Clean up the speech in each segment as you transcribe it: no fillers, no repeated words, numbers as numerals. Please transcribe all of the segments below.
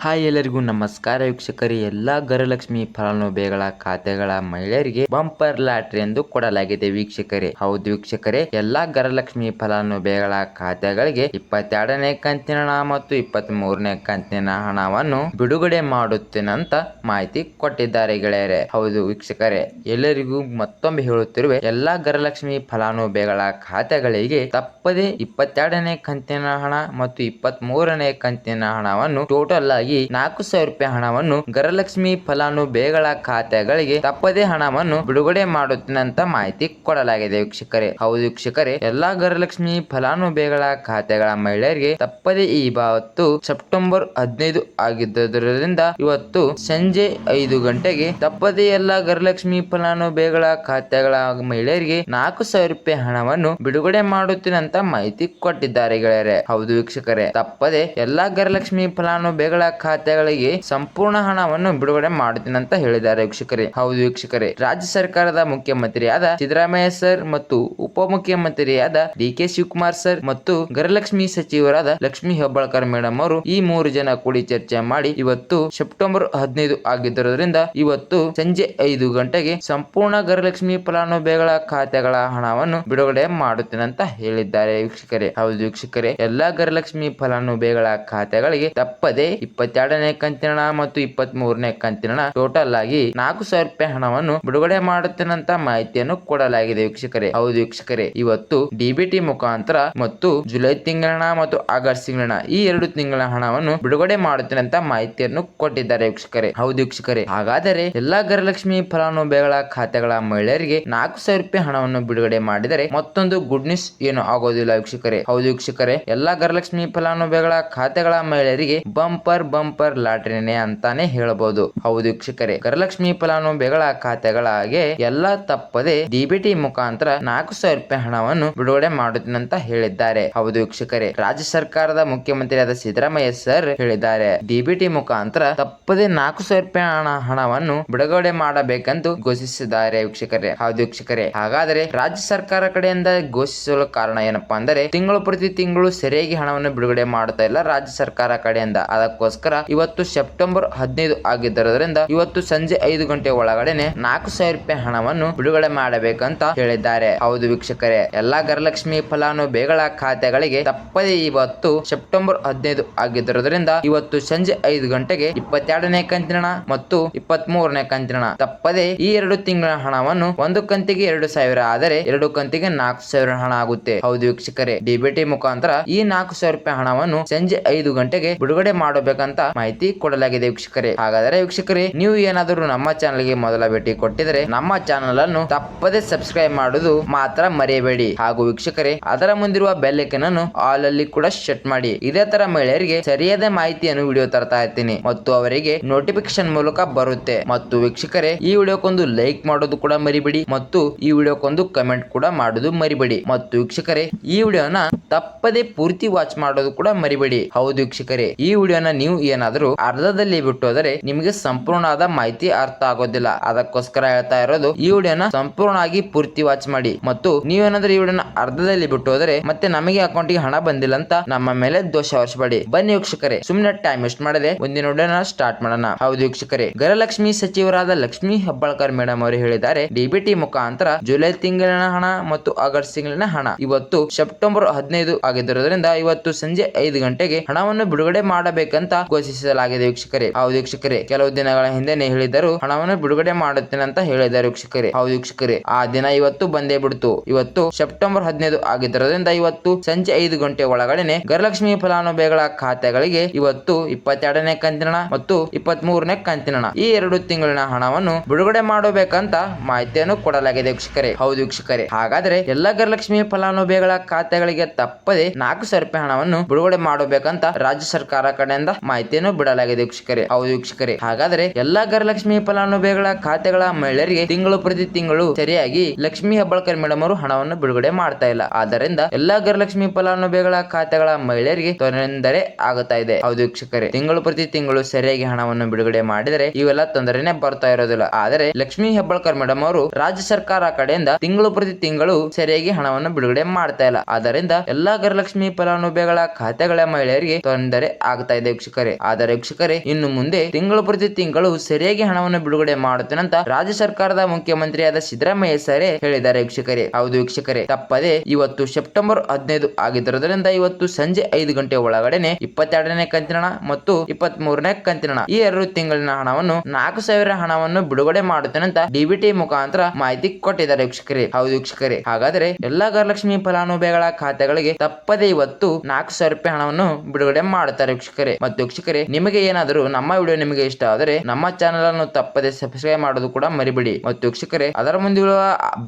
Hi, ಎಲ್ಲರಿಗೂ ನಮಸ್ಕಾರ ವೀಕ್ಷಕರೇ. ಎಲ್ಲಾ ಗೃಹಲಕ್ಷ್ಮಿ ಫಲಾನುಭವಿಗಳ ಖಾತೆಗಳ ಮಹಿಳೆಯರಿಗೆ ಬಂಪರ್ ಲಾಟ್ರಿ ಎಂದು ಕೊಡಲಾಗಿದೆ ವೀಕ್ಷಕರೇ. ಹೌದು ವೀಕ್ಷಕರೇ, ಎಲ್ಲಾ ಗೃಹಲಕ್ಷ್ಮಿ ಫಲಾನುಭವಿಗಳ ಖಾತೆಗಳಿಗೆ 22ನೇ ಕಂತಿನ ಹಣ ಮತ್ತು 23ನೇ ಕಂತಿನ ಹಣವನ್ನು ಬಿಡುಗಡೆ ಮಾಡುತ್ತೇನಂತ ಮಾಹಿತಿ ಕೊಟ್ಟಿದ್ದಾರೆ ಗೆಳೆಯರೆ. ಹೌದು ವೀಕ್ಷಕರೇ, ಎಲ್ಲರಿಗೂ ಮತ್ತೊಮ್ಮೆ ಹೇಳುತ್ತಿರುವೆ, ಎಲ್ಲಾ ಗೃಹಲಕ್ಷ್ಮಿ ಫಲಾನುಭವಿಗಳ ಖಾತೆಗಳಿಗೆ ತಪ್ಪದೆ 22ನೇ ಕಂತಿನ ಹಣ ಮತ್ತು 23ನೇ ಕಂತಿನ ಹಣವನ್ನು ಟೋಟಲ್ ಆಗಿ 4,000 ರೂಪಾಯಿ ಹಣವನ್ನು ಗೃಹಲಕ್ಷ್ಮಿ ಫಲಾನುಭವಿಗಳ ಖಾತೆಗಳಿಗೆ ತಪ್ಪದೇ ಹಣವನ್ನು ಬಿಡುಗಡೆ ಮಾಡುತ್ತೇನೆ ಅಂತ ಮಾಹಿತಿ ಕೊಡಲಾಗಿದೆ ವೀಕ್ಷಕರೇ. ಹೌದು ವೀಕ್ಷಕರೇ, ಎಲ್ಲಾ ಗೃಹಲಕ್ಷ್ಮಿ ಫಲಾನುಭವಿಗಳ ಖಾತೆಗಳ ಮಹಿಳೆಯರಿಗೆ ತಪ್ಪದೇ ಇವತ್ತು ಸೆಪ್ಟೆಂಬರ್ 15 ಆಗಿದ್ದರಿಂದ ಇವತ್ತು ಸಂಜೆ 5 ಗಂಟೆಗೆ ತಪ್ಪದೇ ಎಲ್ಲಾ ಗೃಹಲಕ್ಷ್ಮಿ ಫಲಾನುಭವಿಗಳ ಖಾತೆಗಳ ಮಹಿಳೆಯರಿಗೆ 4,000 ರೂಪಾಯಿ ಹಣವನ್ನು ಬಿಡುಗಡೆ ಮಾಡುತ್ತೇನೆ ಅಂತ ಮಾಹಿತಿ ಕೊಟ್ಟಿದ್ದಾರೆ ಗೆಳೆಯರೆ. ಹೌದು ವೀಕ್ಷಕರೇ, ತಪ್ಪದೆ ಎಲ್ಲಾ ಗೃಹಲಕ್ಷ್ಮಿ ಫಲಾನುಭವಿಗಳ ಖಾತೆಗಳಿಗೆ ಸಂಪೂರ್ಣ ಹಣವನ್ನು ಬಿಡುಗಡೆ ಮಾಡುತ್ತೇನೆ ಅಂತ ಹೇಳಿದ್ದಾರೆ ವೀಕ್ಷಕರೇ. ಹೌದು ವೀಕ್ಷಕರೇ, ರಾಜ್ಯ ಸರ್ಕಾರದ ಮುಖ್ಯಮಂತ್ರಿಯಾದ ಸಿದ್ದರಾಮಯ್ಯ ಸರ್ ಮತ್ತು ಉಪಮುಖ್ಯಮಂತ್ರಿಯಾದ ಡಿ.ಕೆ. ಶಿವಕುಮಾರ್ ಸರ್ ಮತ್ತು ಗೃಹಲಕ್ಷ್ಮಿ ಸಚಿವರಾದ ಲಕ್ಷ್ಮೀ ಹೆಬ್ಬಾಳ್ಕರ್ ಮೇಡಮ್ ಅವರು ಈ 3 ಜನ ಕೂಡಿ ಚರ್ಚೆ ಮಾಡಿ ಇವತ್ತು ಸೆಪ್ಟೆಂಬರ್ 15 ಆಗಿದ್ದರಿಂದ ಇವತ್ತು ಸಂಜೆ 5 ಗಂಟೆಗೆ ಸಂಪೂರ್ಣ ಗೃಹಲಕ್ಷ್ಮಿ ಫಲಾನುಭವಿಗಳ ಖಾತೆಗಳ ಹಣವನ್ನು ಬಿಡುಗಡೆ ಮಾಡುತ್ತೇನೆ ಅಂತ ಹೇಳಿದ್ದಾರೆ ವೀಕ್ಷಕರೇ. ಹೌದು ವೀಕ್ಷಕರೇ, ಎಲ್ಲಾ ಗೃಹಲಕ್ಷ್ಮಿ ಫಲಾನುಭವಿಗಳ ಖಾತೆಗಳಿಗೆ ತಪ್ಪದೆ 22ನೇ ಕಂತಿನ ಹಣ ಮತ್ತು 23ನೇ ಕಂತಿನ ಹಣ ಟೋಟಲ್ ಆಗಿ 4,000 ರೂಪಾಯಿ ಹಣವನ್ನು ಬಿಡುಗಡೆ ಮಾಡುತ್ತೇನೆ ಅಂತ ಮಾಹಿತಿಯನ್ನು ಕೊಡಲಾಗಿದೆ ವೀಕ್ಷಕರೇ. ಹೌದು ವೀಕ್ಷಕರೇ, ಇವತ್ತು ಡಿಬಿಟಿ ಮುಖಾಂತರ ಮತ್ತು ಜುಲೈ ತಿಂಗಳ ಹಣ ಮತ್ತು ಆಗಸ್ಟ್ ತಿಂಗಳ ಹಣ ಈ 2 ತಿಂಗಳ ಹಣವನ್ನು ಬಿಡುಗಡೆ ಮಾಡುತ್ತೇನೆ ಅಂತ ಮಾಹಿತಿಯನ್ನು ಕೊಟ್ಟಿದ್ದಾರೆ ವೀಕ್ಷಕರೇ. ಹೌದು ವೀಕ್ಷಕರೇ, ಹಾಗಾದರೆ ಎಲ್ಲಾ ಗೃಹಲಕ್ಷ್ಮಿ ಫಲಾನುಭವಿಗಳ ಖಾತೆಗಳ ಮಹಿಳೆಯರಿಗೆ 4,000 ರೂಪಾಯಿ ಹಣವನ್ನು ಬಿಡುಗಡೆ ಮಾಡಿದರೆ ಮತ್ತೊಂದು ಗುಡ್ ನ್ಯೂಸ್ ಏನು ಆಗೋದಿಲ್ಲ ವೀಕ್ಷಕರೇ. ಹೌದು ವೀಕ್ಷಕರೇ, ಎಲ್ಲಾ ಗೃಹಲಕ್ಷ್ಮಿ ಫಲಾನುಭವಿಗಳ ಖಾತೆಗಳ ಮಹಿಳೆಯರಿಗೆ ಬಂಪರ್ ಲಾಟ್ರಿನೇ ಅಂತಾನೆ ಹೇಳಬಹುದು. ಹೌದು ವೀಕ್ಷಕರೇ, ಗೃಹಲಕ್ಷ್ಮಿ ಫಲಾನುಭವಿಗಳ ಖಾತೆಗಳಿಗೆ ಎಲ್ಲಾ ತಪ್ಪದೆ ಡಿಬಿಟಿ ಮುಖಾಂತರ 4,000 ರೂಪಾಯಿ ಹಣವನ್ನು ಬಿಡುಗಡೆ ಮಾಡುತ್ತೇನೆ ಅಂತ ಹೇಳಿದ್ದಾರೆ. ಹೌದು ವೀಕ್ಷಕರೇ, ರಾಜ್ಯ ಸರ್ಕಾರದ ಮುಖ್ಯಮಂತ್ರಿಯಾದ ಸಿದ್ದರಾಮಯ್ಯ ಸರ್ ಹೇಳಿದ್ದಾರೆ, ಡಿಬಿಟಿ ಮುಖಾಂತರ ತಪ್ಪದೆ 4,000 ರೂಪಾಯಿ ಹಣವನ್ನು ಬಿಡುಗಡೆ ಮಾಡಬೇಕೆಂದು ಘೋಷಿಸಿದ್ದಾರೆ ವೀಕ್ಷಕರೇ. ಹೌದು ವೀಕ್ಷಕರೇ, ಹಾಗಾದರೆ ರಾಜ್ಯ ಸರ್ಕಾರ ಕಡೆಯಿಂದ ಘೋಷಿಸಲು ಕಾರಣ ಏನಪ್ಪಾ ಅಂದರೆ ತಿಂಗಳು ಪ್ರತಿ ತಿಂಗಳು ಸರಿಯಾಗಿ ಹಣವನ್ನು ಬಿಡುಗಡೆ ಮಾಡುತ್ತಾ ಇಲ್ಲ ರಾಜ್ಯ ಸರ್ಕಾರ ಕಡೆಯಿಂದ. ಅದಕ್ಕೋಸ್ಕರ ಇವತ್ತು ಸೆಪ್ಟೆಂಬರ್ 15 ಆಗಿದ್ದರಿಂದ ಇವತ್ತು ಸಂಜೆ 5 ಗಂಟೆ ಒಳಗಡೆನೆ 4,000 ರೂಪಾಯಿ ಹಣವನ್ನು ಬಿಡುಗಡೆ ಮಾಡಬೇಕಂತ ಹೇಳಿದ್ದಾರೆ. ಹೌದು ವೀಕ್ಷಕರೇ, ಎಲ್ಲಾ ಗೃಹಲಕ್ಷ್ಮಿ ಫಲಾನುಭವಿಗಳ ಖಾತೆಗಳಿಗೆ ತಪ್ಪದೇ ಇವತ್ತು ಸೆಪ್ಟೆಂಬರ್ 15 ಆಗಿದ್ದರಿಂದ ಇವತ್ತು ಸಂಜೆ 5 ಗಂಟೆಗೆ 22ನೇ ಕಂತಿನ ಹಣ ಮತ್ತು 23ನೇ ಕಂತಿನ ಹಣ ತಪ್ಪದೇ ಈ 2 ತಿಂಗಳ ಹಣವನ್ನು ಒಂದು ಕಂತಿಗೆ 2,000 ಆದರೆ 2 ಕಂತಿಗೆ 4,000 ಹಣ ಆಗುತ್ತೆ. ಹೌದು ವೀಕ್ಷಕರೇ, ಡಿಬಿಟಿ ಮುಖಾಂತರ ಈ 4,000 ರೂಪಾಯಿ ಹಣವನ್ನು ಸಂಜೆ 5 ಗಂಟೆಗೆ ಬಿಡುಗಡೆ ಮಾಡಬೇಕಂತ ಮಾಹಿತಿ ಕೊಡಲಾಗಿದೆ ವೀಕ್ಷಕರೇ. ಹಾಗಾದರೆ ವೀಕ್ಷಕರೇ, ನೀವು ಏನಾದರೂ ನಮ್ಮ ಚಾನಲ್ ಗೆ ಮೊದಲ ಭೇಟಿ ಕೊಟ್ಟಿದ್ರೆ ನಮ್ಮ ಚಾನಲ್ ಅನ್ನು ತಪ್ಪದೆ ಸಬ್ಸ್ಕ್ರೈಬ್ ಮಾಡುವುದು ಮಾತ್ರ ಮರೆಯಬೇಡಿ. ಹಾಗೂ ವೀಕ್ಷಕರೇ, ಅದರ ಮುಂದಿರುವ ಬೆಲ್ ಐಕಾನ್ ಅನ್ನು ಆಲ್ ಅಲ್ಲಿ ಕೂಡ ಸೆಟ್ ಮಾಡಿ. ಇದೇ ತರ ಮಹಿಳೆಯರಿಗೆ ಸರಿಯಾದ ಮಾಹಿತಿಯನ್ನು ವಿಡಿಯೋ ತರ್ತಾ ಇರ್ತೀನಿ ಮತ್ತು ಅವರಿಗೆ ನೋಟಿಫಿಕೇಶನ್ ಮೂಲಕ ಬರುತ್ತೆ. ಮತ್ತು ವೀಕ್ಷಕರೇ, ಈ ವಿಡಿಯೋಕ್ಕೊಂದು ಲೈಕ್ ಮಾಡೋದು ಕೂಡ ಮರಿಬೇಡಿ ಮತ್ತು ಈ ವಿಡಿಯೋಕ್ಕೊಂದು ಕಮೆಂಟ್ ಕೂಡ ಮಾಡೋದು ಮರಿಬೇಡಿ. ಮತ್ತು ವೀಕ್ಷಕರೇ, ಈ ವಿಡಿಯೋನ ತಪ್ಪದೆ ಪೂರ್ತಿ ವಾಚ್ ಮಾಡೋದು ಕೂಡ ಮರಿಬೇಡಿ. ಹೌದು ವೀಕ್ಷಕರೇ, ಈ ವಿಡಿಯೋನ ನೀವು ಏನಾದರೂ ಅರ್ಧದಲ್ಲಿ ಬಿಟ್ಟು ಹೋದರೆ ನಿಮಗೆ ಸಂಪೂರ್ಣವಾದ ಮಾಹಿತಿ ಅರ್ಥ ಆಗೋದಿಲ್ಲ. ಅದಕ್ಕೋಸ್ಕರ ಹೇಳ್ತಾ ಇರೋದು, ಈ ವಿಡಿಯೋನ ಸಂಪೂರ್ಣವಾಗಿ ಪೂರ್ತಿ ವಾಚ್ ಮಾಡಿ. ಮತ್ತು ನೀವೇನಾದ್ರೂ ಈ ವಿಡಿಯೋನ ಅರ್ಧದಲ್ಲಿ ಬಿಟ್ಟು ಹೋದರೆ ಮತ್ತೆ ನಮಗೆ ಅಕೌಂಟ್ಗೆ ಹಣ ಬಂದಿಲ್ಲ ಅಂತ ನಮ್ಮ ಮೇಲೆ ದೋಷ ಹೊರಿಸಬೇಡಿ. ಬನ್ನಿ ವೀಕ್ಷಕರೇ, ಸುಮ್ಮನೆ ಟೈಮ್ ವೇಸ್ಟ್ ಮಾಡದೆ ಮುಂದಿನ ವಿಡಿಯೋನ ಸ್ಟಾರ್ಟ್ ಮಾಡೋಣ. ಹೌದು ವೀಕ್ಷಕರೇ, ಗೃಹಲಕ್ಷ್ಮಿ ಸಚಿವರಾದ ಲಕ್ಷ್ಮೀ ಹೆಬ್ಬಾಳ್ಕರ್ ಮೇಡಮ್ ಅವರು ಹೇಳಿದ್ದಾರೆ, ಡಿಬಿಟಿ ಮುಖಾಂತರ ಜುಲೈ ತಿಂಗಳಿನ ಹಣ ಮತ್ತು ಆಗಸ್ಟ್ ತಿಂಗಳಿನ ಹಣ ಇವತ್ತು ಸೆಪ್ಟೆಂಬರ್ 15 ಆಗಿದ್ದರಿಂದ ಇವತ್ತು ಸಂಜೆ 5 ಗಂಟೆಗೆ ಹಣವನ್ನು ಬಿಡುಗಡೆ ಮಾಡಬೇಕಂತ ಘೋಷಿಸಲಾಗಿದೆ ವೀಕ್ಷಕರೇ. ಹೌದು ವೀಕ್ಷಕರೇ, ಕೆಲವು ದಿನಗಳ ಹಿಂದೆನೆ ಹೇಳಿದರು ಹಣವನ್ನು ಬಿಡುಗಡೆ ಮಾಡುತ್ತೇನೆ ಅಂತ ಹೇಳಿದ್ದಾರೆ ವೀಕ್ಷಕರೇ. ಹೌದು ವೀಕ್ಷಕರೇ, ಆ ದಿನ ಇವತ್ತು ಬಂದೇ ಬಿಡ್ತು. ಇವತ್ತು ಸೆಪ್ಟೆಂಬರ್ 15 ಆಗಿದ್ದರಿಂದ ಇವತ್ತು ಸಂಜೆ 5 ಗಂಟೆ ಒಳಗಡೆನೆ ಗೃಹಲಕ್ಷ್ಮಿ ಫಲಾನುಭವಿಗಳ ಖಾತೆಗಳಿಗೆ ಇವತ್ತು 22ನೇ ಕಂತಿನ ಹಣ ಮತ್ತು 23ನೇ ಕಂತಿನ ಹಣ ಈ 2 ತಿಂಗಳಿನ ಹಣವನ್ನು ಬಿಡುಗಡೆ ಮಾಡಬೇಕಂತ ಮಾಹಿತಿಯನ್ನು ಕೊಡಲಾಗಿದೆ ವೀಕ್ಷಕರೇ. ಹೌದು ವೀಕ್ಷಕರೇ, ಹಾಗಾದ್ರೆ ಎಲ್ಲಾ ಗೃಹಲಕ್ಷ್ಮಿ ಫಲಾನುಭವಿಗಳ ಖಾತೆಗಳಿಗೆ ತಪ್ಪದೆ 4,000 ರೂಪಾಯಿ ಹಣವನ್ನು ಬಿಡುಗಡೆ ಮಾಡಬೇಕಂತ ರಾಜ್ಯ ಸರ್ಕಾರ ಕಡೆಯಿಂದ ಮಾಹಿತಿಯನ್ನು ಬಿಡಲಾಗಿದೆ ವೀಕ್ಷಕರೇ. ಹೌದು ವೀಕ್ಷಕರೇ, ಹಾಗಾದರೆ ಎಲ್ಲಾ ಗೃಹಲಕ್ಷ್ಮಿ ಫಲಾನುಭವಿಗಳ ಖಾತೆಗಳ ಮಹಿಳೆಯರಿಗೆ ತಿಂಗಳು ಪ್ರತಿ ತಿಂಗಳು ಸರಿಯಾಗಿ ಲಕ್ಷ್ಮೀ ಹೆಬ್ಬಾಳ್ಕರ್ ಮೇಡಮ್ ಅವರು ಹಣವನ್ನು ಬಿಡುಗಡೆ ಮಾಡ್ತಾ ಇಲ್ಲ. ಆದ್ದರಿಂದ ಎಲ್ಲಾ ಗೃಹಲಕ್ಷ್ಮಿ ಫಲಾನುಭವಿಗಳ ಖಾತೆಗಳ ಮಹಿಳೆಯರಿಗೆ ತೊಂದರೆ ಆಗುತ್ತಾ ಇದೆ. ಹೌದು ವೀಕ್ಷಕರೇ, ತಿಂಗಳು ಪ್ರತಿ ತಿಂಗಳು ಸರಿಯಾಗಿ ಹಣವನ್ನು ಬಿಡುಗಡೆ ಮಾಡಿದರೆ ಇವೆಲ್ಲ ತೊಂದರೆನೆ ಬರ್ತಾ ಇರೋದಿಲ್ಲ. ಆದರೆ ಲಕ್ಷ್ಮೀ ಹೆಬ್ಬಾಳ್ಕರ್ ಮೇಡಮ್ ಅವರು ರಾಜ್ಯ ಸರ್ಕಾರ ಕಡೆಯಿಂದ ತಿಂಗಳು ಪ್ರತಿ ತಿಂಗಳು ಸರಿಯಾಗಿ ಹಣವನ್ನು ಬಿಡುಗಡೆ ಮಾಡ್ತಾ ಇಲ್ಲ. ಆದ್ದರಿಂದ ಎಲ್ಲಾ ಗೃಹಲಕ್ಷ್ಮಿ ಫಲಾನುಭವಿಗಳ ಖಾತೆಗಳ ಮಹಿಳೆಯರಿಗೆ ತೊಂದರೆ ಆಗ್ತಾ ಇದೆ ವೀಕ್ಷಕರೇ. ವೀಕ್ಷಕರೇ. ಆದರೆ ವೀಕ್ಷಕರೇ, ಇನ್ನು ಮುಂದೆ ತಿಂಗಳು ಪ್ರತಿ ತಿಂಗಳು ಸರಿಯಾಗಿ ಹಣವನ್ನು ಬಿಡುಗಡೆ ಮಾಡುತ್ತೇನೆ ಅಂತ ರಾಜ್ಯ ಸರ್ಕಾರದ ಮುಖ್ಯಮಂತ್ರಿಯಾದ ಸಿದ್ದರಾಮಯ್ಯ ಸರ್ ಹೇಳಿದ್ದಾರೆ ವೀಕ್ಷಕರೇ. ಹೌದು ವೀಕ್ಷಕರೇ, ತಪ್ಪದೆ ಇವತ್ತು ಸೆಪ್ಟೆಂಬರ್ 15 ಆಗಿದ್ದರಿಂದ ಇವತ್ತು ಸಂಜೆ 5 ಗಂಟೆ ಒಳಗಡೆನೆ 22ನೇ ಕಂತಿನ ಹಣ ಮತ್ತು 23ನೇ ಕಂತಿನ ಹಣ, ಈ 2 ತಿಂಗಳಿನ ಹಣವನ್ನು 4,000 ಹಣವನ್ನು ಬಿಡುಗಡೆ ಮಾಡುತ್ತೇನೆ ಅಂತ ಡಿಬಿಟಿ ಮುಖಾಂತರ ಮಾಹಿತಿ ಕೊಟ್ಟಿದ್ದಾರೆ ವೀಕ್ಷಕರೇ. ಹೌದು ವೀಕ್ಷಕರೇ, ಹಾಗಾದ್ರೆ ಎಲ್ಲಾ ಗೃಹಲಕ್ಷ್ಮಿ ಫಲಾನುಭವಿಗಳ ಖಾತೆಗಳಿಗೆ ತಪ್ಪದೆ ಇವತ್ತು 4,000 ರೂಪಾಯಿ ಹಣವನ್ನು ಬಿಡುಗಡೆ ಮಾಡುತ್ತಾರೆ ವೀಕ್ಷಕರೇ. ಮತ್ತು ವೀಕ್ಷಕರೇ, ನಿಮಗೆ ಏನಾದರೂ ನಮ್ಮ ವಿಡಿಯೋ ನಿಮಗೆ ಇಷ್ಟ ಆದರೆ ನಮ್ಮ ಚಾನೆಲ್ ಅನ್ನು ತಪ್ಪದೆ ಸಬ್ಸ್ಕ್ರೈಬ್ ಮಾಡೋದು ಕೂಡ ಮರಿಬೇಡಿ. ಮತ್ತು ವೀಕ್ಷಕರೇ, ಅದರ ಮುಂದೆ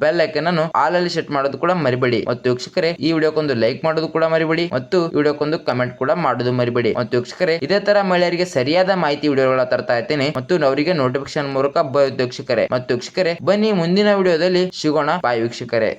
ಬೆಲ್ ಐಕನ್ ಅನ್ನು ಆಲ್ ಅಲ್ಲಿ ಸೆಟ್ ಮಾಡೋದು ಕೂಡ ಮರಿಬೇಡಿ. ಮತ್ತು ವೀಕ್ಷಕರೇ, ಈ ವಿಡಿಯೋಕ್ಕೊಂದು ಲೈಕ್ ಮಾಡೋದು ಕೂಡ ಮರಿಬೇಡಿ ಮತ್ತು ವಿಡಿಯೋಕ್ಕೊಂದು ಕಮೆಂಟ್ ಕೂಡ ಮಾಡೋದು ಮರಿಬೇಡಿ. ಮತ್ತು ವೀಕ್ಷಕರೇ, ಇದೇ ತರ ಮಹಿಳೆಯರಿಗೆ ಸರಿಯಾದ ಮಾಹಿತಿ ವಿಡಿಯೋಗಳ ತರ್ತಾ ಇರ್ತೇನೆ ಮತ್ತು ಅವರಿಗೆ ನೋಟಿಫಿಕೇಶನ್ ಮೂಲಕ ಬರುತ್ತೆ ವೀಕ್ಷಕರೇ. ಮತ್ತು ವೀಕ್ಷಕರೇ, ಬನ್ನಿ ಮುಂದಿನ ವಿಡಿಯೋದಲ್ಲಿ ಸಿಗೋಣ. ಬಾಯ್ ವೀಕ್ಷಕರೇ.